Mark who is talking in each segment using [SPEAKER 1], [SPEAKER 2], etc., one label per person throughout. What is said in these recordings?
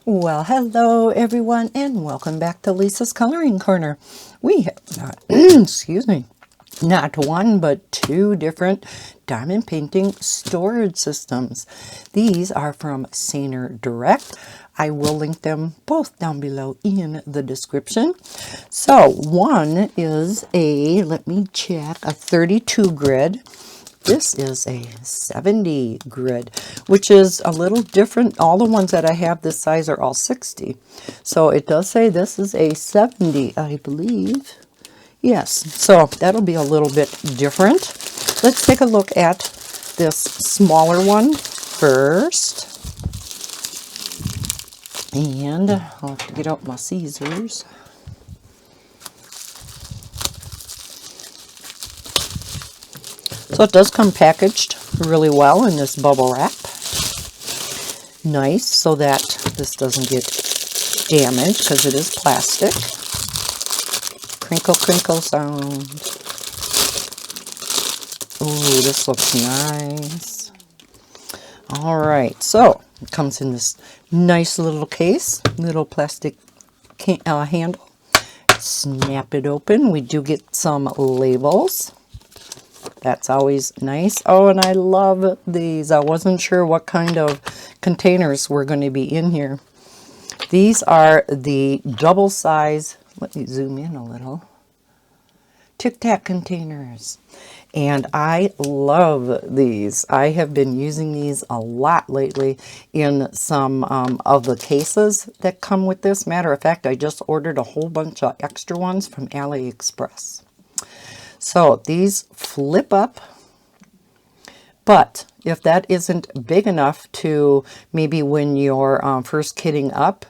[SPEAKER 1] Well, hello everyone, and welcome back to Lisa's Coloring Corner. We have not, excuse me, not one but two different diamond painting storage systems. These are from SanerDirect. I will link them both down below in the description. So one is a, let me check, a 32 grid. This is a 70 grid, which is a little different. All the ones that I have this size are all 60. So it does say this is a 70, I believe. Yes, so that'll be a little bit different. Let's take a look at this smaller one first. And I'll have to get out my scissors. So it does come packaged really well in this bubble wrap. Nice, so that this doesn't get damaged because it is plastic. Crinkle, crinkle sound. Ooh, this looks nice. All right, so it comes in this nice little case, little plastic handle. Snap it open. We do get some labels. That's always nice. Oh, and I love these. I wasn't sure what kind of containers were going to be in here. These are the double size, let me zoom in a little, Tic Tac containers. And I love these. I have been using these a lot lately in some of the cases that come with this. Matter of fact, I just ordered a whole bunch of extra ones from AliExpress. So these flip up, but if that isn't big enough to maybe when you're first kitting up,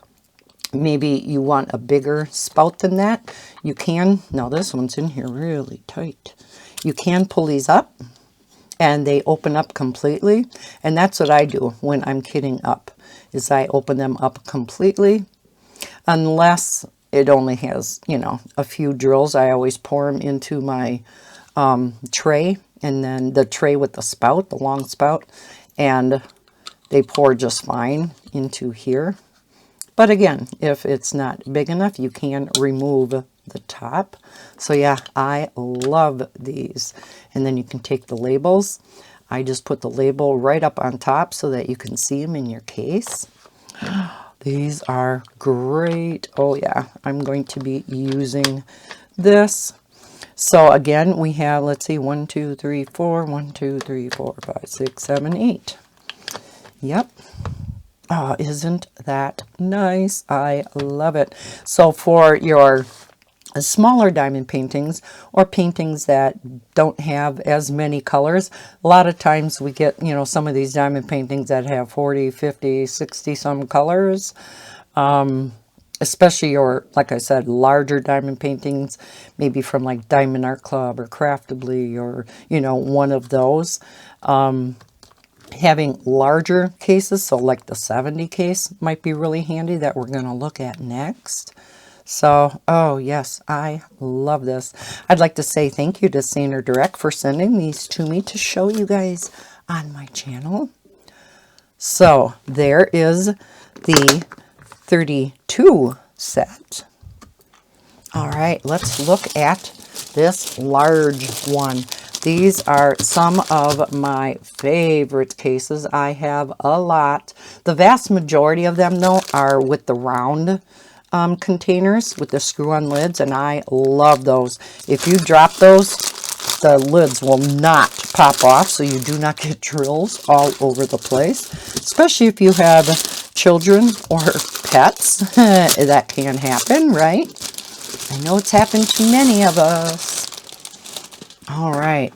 [SPEAKER 1] maybe you want a bigger spout than that, you can, now this one's in here really tight, you can pull these up and they open up completely. And that's what I do when I'm kitting up, is I open them up completely, unless it only has, you know, a few drills. I always pour them into my tray, and then the tray with the spout, the long spout, and they pour just fine into here. But again, if it's not big enough, you can remove the top. So yeah, I love these. And then you can take the labels. I just put the label right up on top so that you can see them in your case. These are great. Oh yeah, I'm going to be using this. So again, we have, let's see, 1, 2, 3, 4, 1, 2, 3, 4, 5, 6, 7, 8. Yep. Oh, isn't that nice? I love it. So for your smaller diamond paintings, or paintings that don't have as many colors, a lot of times we get, you know, some of these diamond paintings that have 40, 50, 60 some colors, especially your, like I said, larger diamond paintings, maybe from like Diamond Art Club or Craftably, or, you know, one of those. Having larger cases, so like the 70 case might be really handy, that we're going to look at next. So, oh yes, I love this. I'd like to say thank you to SanerDirect for sending these to me to show you guys on my channel. So, there is the 32 set. All right, let's look at this large one. These are some of my favorite cases. I have a lot. The vast majority of them, though, are with the round containers with the screw-on lids, and I love those. If you drop those, the lids will not pop off, so you do not get drills all over the place, especially if you have children or pets. That can happen, right? I know it's happened to many of us. All right,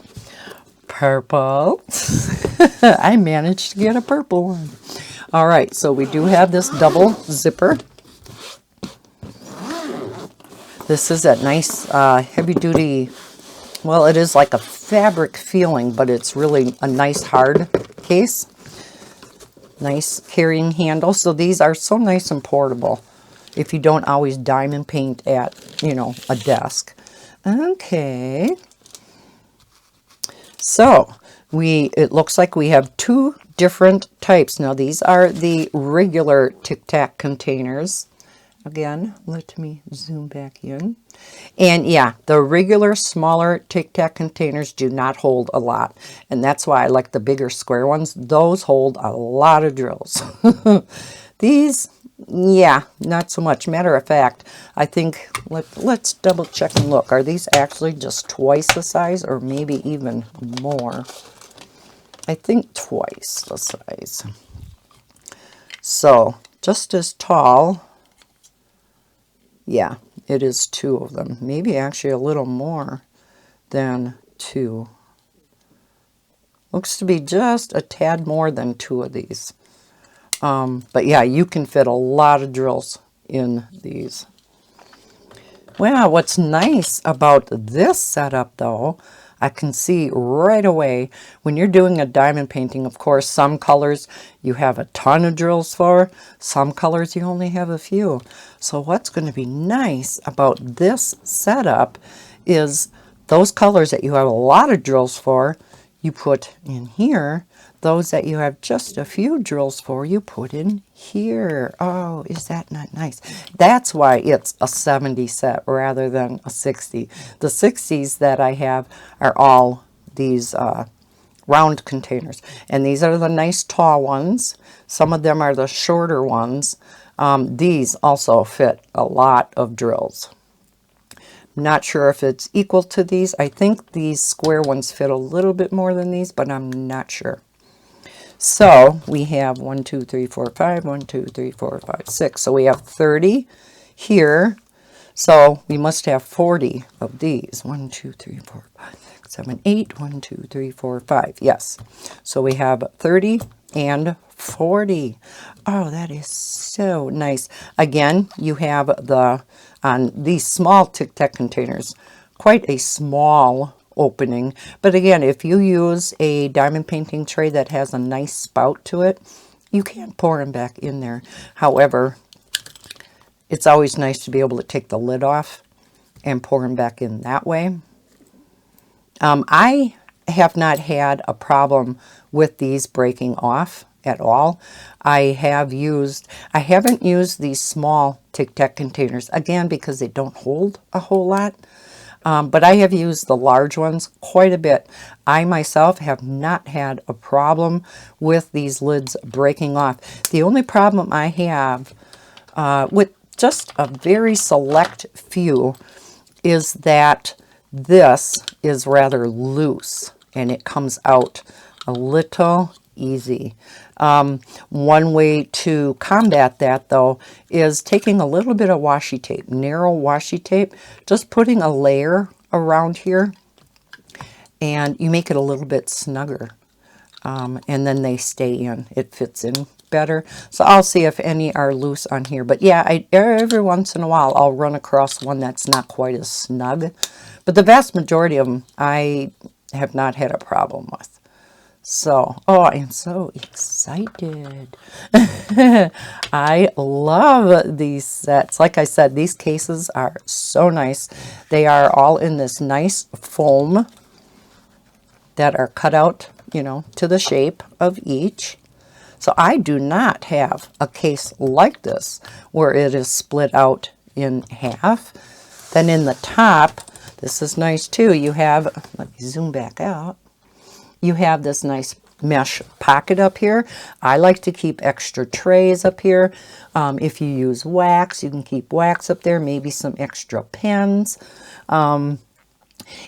[SPEAKER 1] purple. I managed to get a purple one. All right, so we do have this double zipper. This is that nice heavy duty, well, it is like a fabric feeling, but it's really a nice hard case. Nice carrying handle. So these are so nice and portable if you don't always diamond paint at, you know, a desk. Okay. So it looks like we have two different types. Now these are the regular Tic Tac containers. Again, let me zoom back in. And yeah, the regular smaller Tic Tac containers do not hold a lot. And that's why I like the bigger square ones. Those hold a lot of drills. These, yeah, not so much. Matter of fact, I think, let's double check and look. Are these actually just twice the size or maybe even more? I think twice the size. So just as tall. Yeah, it is 2 of them. Maybe actually a little more than 2. Looks to be just a tad more than 2 of these. But yeah, you can fit a lot of drills in these. Well, what's nice about this setup though, I can see right away when you're doing a diamond painting, of course, some colors you have a ton of drills for, some colors you only have a few. So what's going to be nice about this setup is those colors that you have a lot of drills for, you put in here. Those that you have just a few drills for, you put in here. Oh, is that not nice? That's why it's a 70 set rather than a 60. The 60s that I have are all these round containers. And these are the nice tall ones. Some of them are the shorter ones. These also fit a lot of drills. Not sure if it's equal to these. I think these square ones fit a little bit more than these, but I'm not sure. So we have 1, 2, 3, 4, 5, 1, 2, 3, 4, 5, 6. So we have 30 here. So we must have 40 of these. 1, 2, 3, 4, 5, 6, 7, 8. 1, 2, 3, 4, 5. Yes. So we have 30 and 40. Oh, that is so nice. Again, you have the, on these small Tic Tac containers, quite a small opening. But again, if you use a diamond painting tray that has a nice spout to it, you can pour them back in there. However, it's always nice to be able to take the lid off and pour them back in that way. I have not had a problem with these breaking off at all. I haven't used these small Tic Tac containers, again, because they don't hold a whole lot. But I have used the large ones quite a bit. I myself have not had a problem with these lids breaking off. The only problem I have with just a very select few is that this is rather loose and it comes out a little easy. One way to combat that though is taking a little bit of washi tape, narrow washi tape, just putting a layer around here, and you make it a little bit snugger, and then they stay in. It fits in better. So I'll see if any are loose on here, but yeah, every once in a while I'll run across one that's not quite as snug, but the vast majority of them I have not had a problem with. So, oh, I am so excited. I love these sets. Like I said, these cases are so nice. They are all in this nice foam that are cut out, you know, to the shape of each. So I do not have a case like this where it is split out in half. Then in the top, this is nice too. You have, let me zoom back out. You have this nice mesh pocket up here. I like to keep extra trays up here. If you use wax, you can keep wax up there, maybe some extra pens.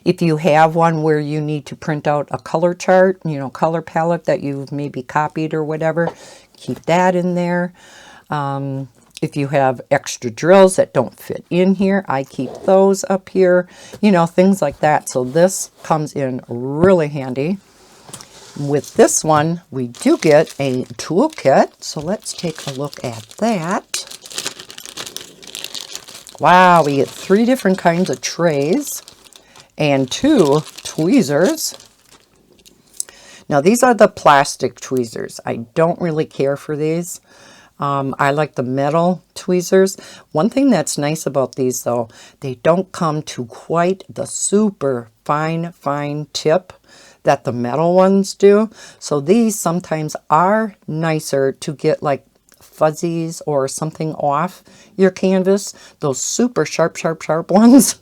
[SPEAKER 1] If you have one where you need to print out a color chart, you know, color palette that you've maybe copied or whatever, keep that in there. If you have extra drills that don't fit in here, I keep those up here, you know, things like that. So this comes in really handy. With this one, we do get a toolkit, so let's take a look at that. Wow, we get 3 different kinds of trays and 2 tweezers. Now, these are the plastic tweezers. I don't really care for these. I like the metal tweezers. One thing that's nice about these, though, they don't come to quite the super fine tip that the metal ones do. So these sometimes are nicer to get like fuzzies or something off your canvas. Those super sharp, sharp, sharp ones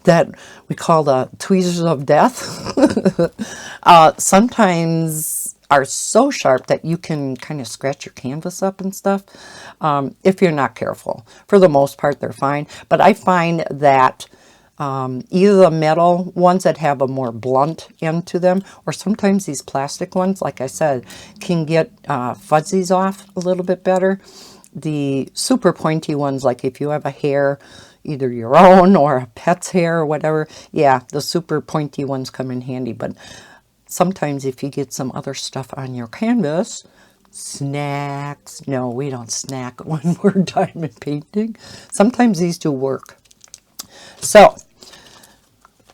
[SPEAKER 1] that we call the tweezers of death. Sometimes are so sharp that you can kind of scratch your canvas up and stuff if you're not careful. For the most part, they're fine. But I find that either the metal ones that have a more blunt end to them, or sometimes these plastic ones, like I said, can get fuzzies off a little bit better. The super pointy ones, like if you have a hair, either your own or a pet's hair or whatever, yeah, the super pointy ones come in handy. But sometimes if you get some other stuff on your canvas, snacks, no, we don't snack when we're diamond painting. Sometimes these do work. So,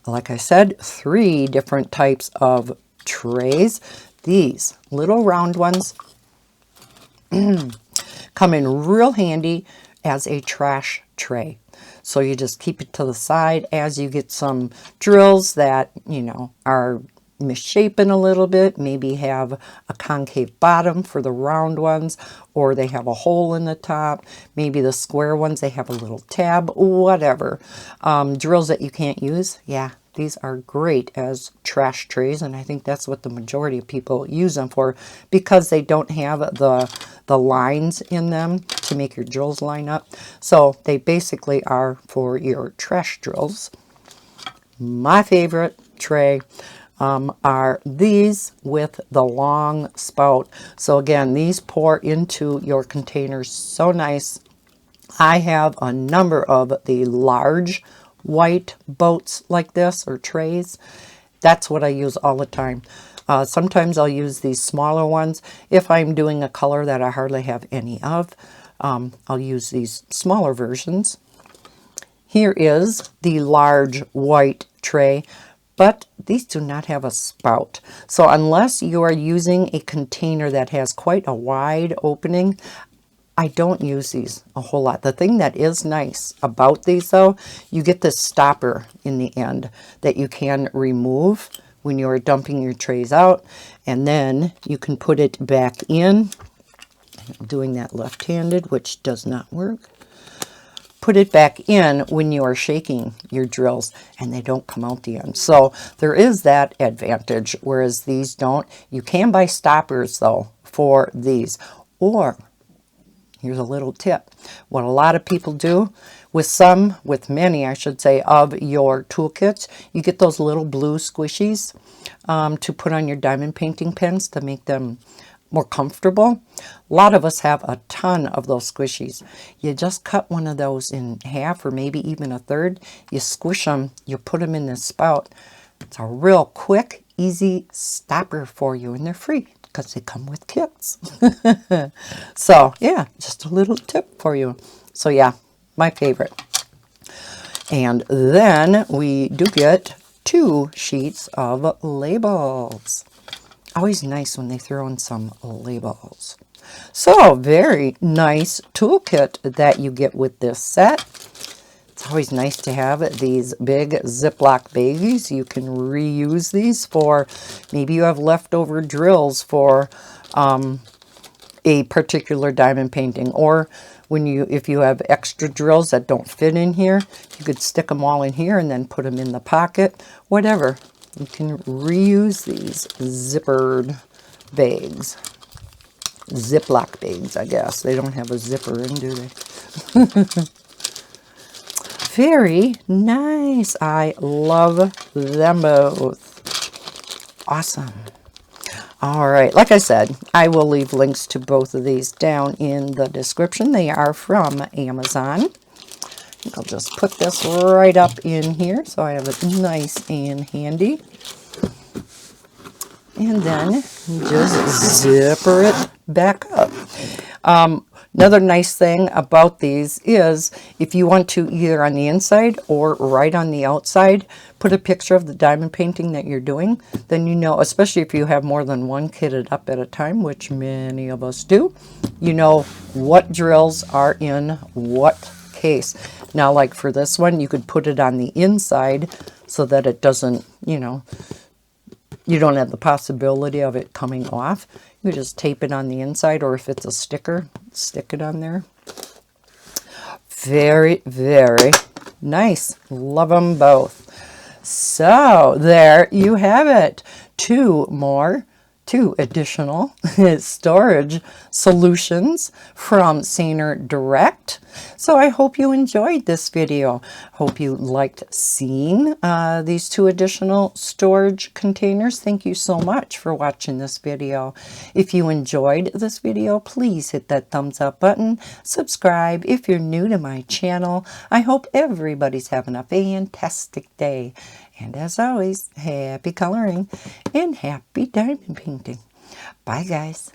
[SPEAKER 1] like I said, 3 different types of trays. These little round ones come in real handy as a trash tray. So you just keep it to the side as you get some drills that, you know, are misshapen a little bit, maybe have a concave bottom for the round ones, or they have a hole in the top. Maybe the square ones, they have a little tab, whatever. Drills that you can't use, yeah, these are great as trash trays, and I think that's what the majority of people use them for, because they don't have the lines in them to make your drills line up. So they basically are for your trash drills. My favorite tray are these with the long spout. So again, these pour into your containers so nice. I have a number of the large white boats like this, or trays. That's what I use all the time. Sometimes I'll use these smaller ones. If I'm doing a color that I hardly have any of, I'll use these smaller versions. Here is the large white tray, but these do not have a spout. So unless you are using a container that has quite a wide opening, I don't use these a whole lot. The thing that is nice about these, though, you get this stopper in the end that you can remove when you're dumping your trays out, and then you can put it back in. I'm doing that left-handed, which does not work. Put it back in when you are shaking your drills and they don't come out the end. So there is that advantage, whereas these don't. You can buy stoppers, though, for these. Or, here's a little tip. What a lot of people do, with many, I should say, of your toolkits, you get those little blue squishies to put on your diamond painting pens to make them more comfortable. A lot of us have a ton of those squishies. You just cut one of those in half, or maybe even a third. You squish them, you put them in this spout. It's a real quick, easy stopper for you, and they're free because they come with kits. So yeah, just a little tip for you. So yeah, my favorite. And then we do get 2 sheets of labels. Always nice when they throw in some labels. So very nice toolkit that you get with this set. It's always nice to have these big Ziploc baggies. You can reuse these for, maybe you have leftover drills for a particular diamond painting, or if you have extra drills that don't fit in here, you could stick them all in here and then put them in the pocket, whatever. You can reuse these zippered bags. Ziploc bags, I guess. They don't have a zipper in, do they? Very nice. I love them both. Awesome. All right, like I said, I will leave links to both of these down in the description. They are from Amazon. I'll just put this right up in here so I have it nice and handy. And then just zipper it back up. Another nice thing about these is if you want to, either on the inside or right on the outside, put a picture of the diamond painting that you're doing, then you know, especially if you have more than one kitted up at a time, which many of us do, you know what drills are in what case. Now, like for this one, you could put it on the inside so that it doesn't, you know, you don't have the possibility of it coming off. You just tape it on the inside, or if it's a sticker, stick it on there. Very, very nice. Love them both. So there you have it. Two additional storage solutions from SanerDirect. So I hope you enjoyed this video. Hope you liked seeing these two additional storage containers. Thank you so much for watching this video. If you enjoyed this video, please hit that thumbs up button. Subscribe if you're new to my channel. I hope everybody's having a fantastic day. And as always, happy coloring and happy diamond painting. Bye, guys.